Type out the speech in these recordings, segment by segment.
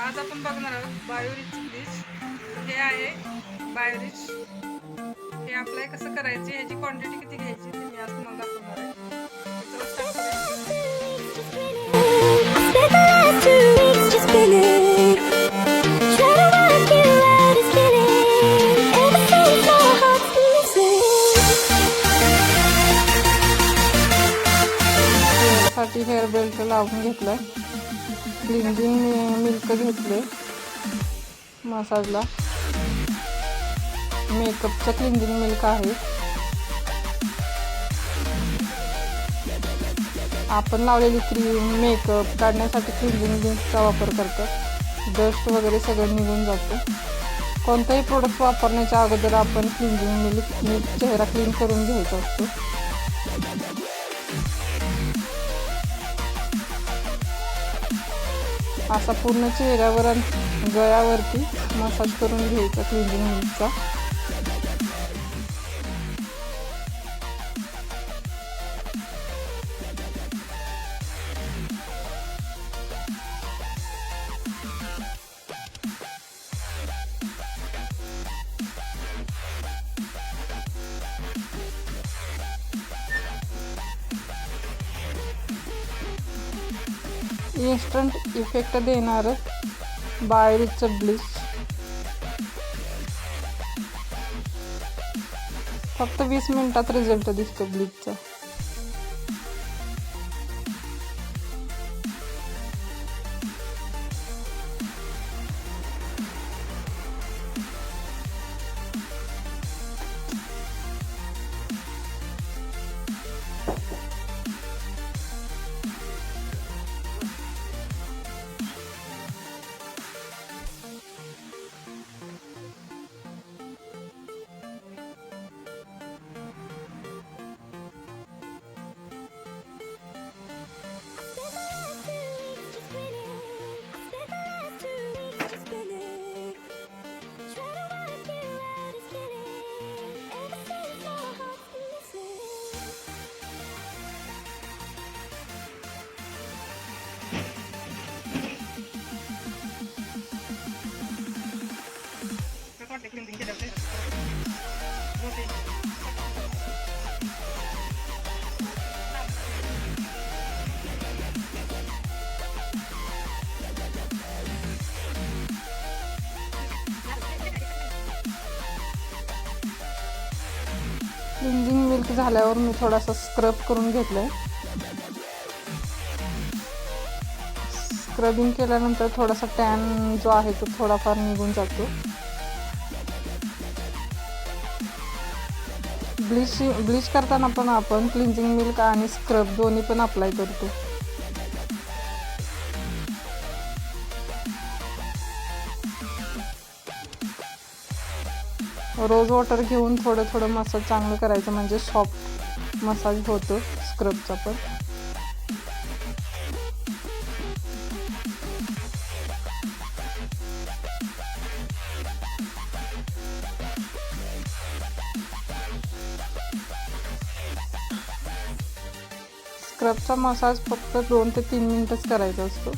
आज आपण बघणार आहोत बायोरिच ब्लीच। हे आहे बायोरिच। हे अप्लाय कसं करायचे, ह्याची क्वांटिटी किती घ्यायची ते मी आज तुम्हाला दाखवणार आहे। चला स्टार्ट साठी हेअर बेल्ट लावून घेतलाय, क्लिंजिंग मिल्क घेतले मसाजला, मेकअपचं क्लिंजिंग मिल्क आहे। आपण लावलेली क्रीम मेकअप काढण्यासाठी क्लिंजिंग मिल्कचा वापर करतात। डस्ट वगैरे सगळं निघून जातं। कोणताही प्रोडक्ट वापरण्याच्या अगोदर आपण क्लिंजिंग मिल्क चेहरा क्लीन करून घ्यायचा असतो। असा पूर्ण चेहऱ्यावर आणि गळ्यावरती मसाज करून घ्यायचा क्लिंजिंग मिल्कचा। इन्स्टंट इफेक्ट देणार बायोरिचचं ब्लीच। फक्त 20 मिनिटात रिझल्ट दिसतो ब्लीचचा। क्लिंजिंग मिल्क झाल्यावर मी थोडासा स्क्रब करून घेतलाय। स्क्रबिंग केल्यानंतर थोडासा टॅन जो आहे तो थोडाफार निघून जातो। ब्लीच करताना पण आपण क्लिंजिंग मिल्क आणि स्क्रब दोन्ही पण अप्लाय करतो। रोज वॉटर घेऊन थोडं थोडं मसाज चांगलं करायचं, म्हणजे सॉफ्ट मसाज होतो स्क्रबचा पण। स्क्रबचा मसाज फक्त 2 ते 3 मिनिटच करायचा असतो।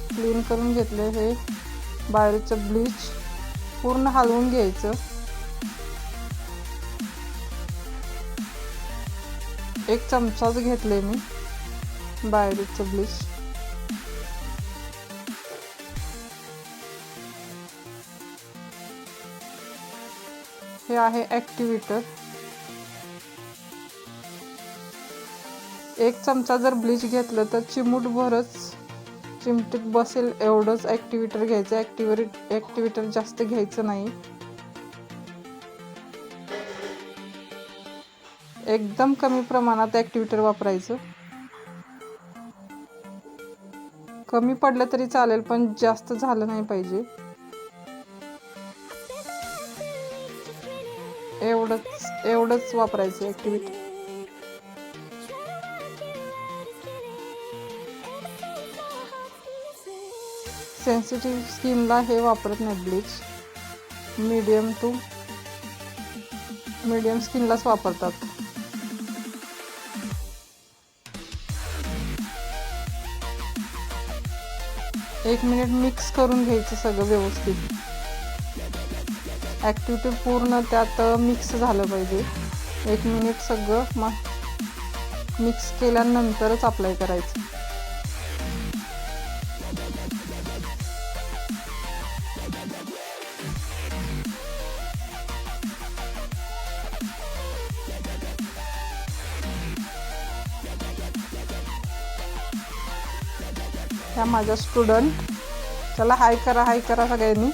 क्लीन करून घेतले हे बायोरिचचं ब्लीच, पूर्ण हलवून घ्यायचं। एक चमचाच घेतले मी बायोरिचचं ब्लीच। हे आहे ॲक्टिव्हेटर। 1 चमचा जर ब्लीच घेतलं तर चिमूटभरच चिमटीत बसेल एवढंच ॲक्टिव्हेटर घ्यायचं। ॲक्टिव्हेटर जास्त घ्यायचं नाही, एकदम कमी प्रमाणात ॲक्टिव्हेटर वापरायचं। कमी पडलं तरी चालेल पण जास्त झालं नाही पाहिजे। एवढंच वापरायचं ॲक्टिव्हेटर। सेन्सिटिव्ह स्किनला हे वापरत नाही ब्लीच, मीडियम स्किनलाच वापरतात। 1 मिनिट मिक्स करून घ्यायचं सगळं व्यवस्थित. ॲक्टिव्हिटी पूर्ण त्यात मिक्स झालं पाहिजे. 1 मिनिट सगळं मिक्स केल्यानंतरच अप्लाय करायचं. ह्या माझ्या स्टुडंट, चला हाय करा सगळ्यांनी.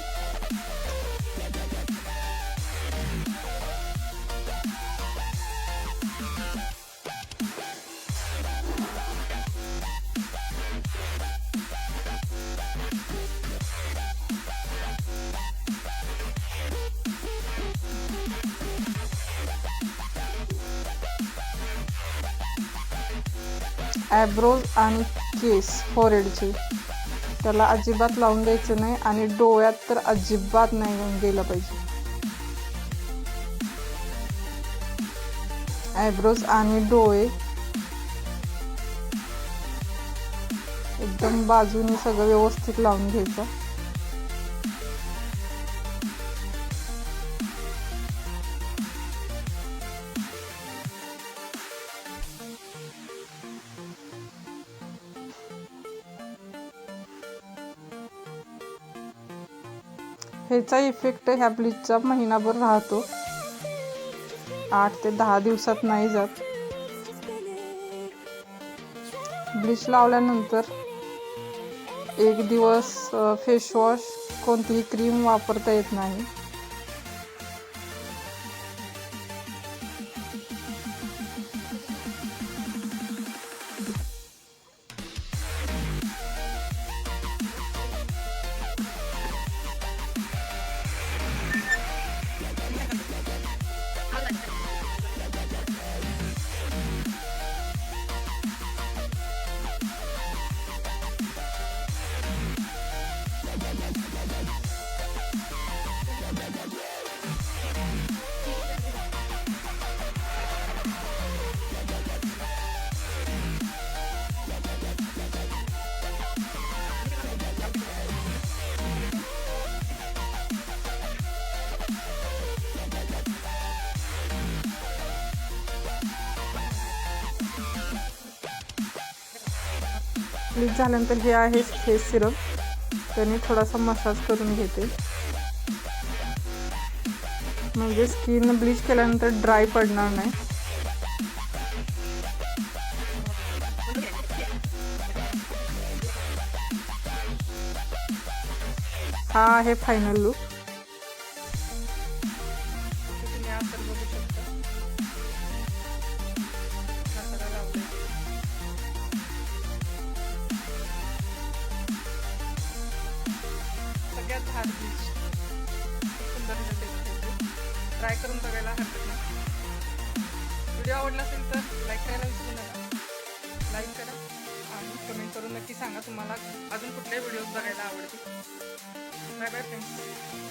ॲब्रोज आणि केस फोरहेडचे त्याला अजिबात लावून द्यायचं नाही आणि डोळ्यात तर अजिबात नाही गेलं पाहिजे. ॲब्रोज आणि डोळे एकदम बाजूने सगळं व्यवस्थित लावून घ्यायचं. ह्याचा इफेक्ट ह्या ब्लीचचा महिनाभर राहतो, 8 ते 10 दिवसात नाही जात. ब्लीच लावल्यानंतर 1 दिवस फेसवॉश कोणतीही क्रीम वापरता येत नाही. ब्लीच झाल्यानंतर हे आहे फेस सिरम, त्याने थोडासा मसाज करून घेते, म्हणजे स्किन ब्लीच केल्यानंतर ड्राय पडणार नाही. हा आहे फायनल लुक. सगळ्यात भारी ब्लीच, सुंदर रिझल्ट येतो. ट्राय करून बघायला हरकत नाही. व्हिडिओ आवडला असेल तर लाईक करायला विसरू नका. लाईक करा आणि कमेंट करून नक्की सांगा तुम्हाला अजून कुठले व्हिडिओज बघायला आवडतील. Bye bye friends.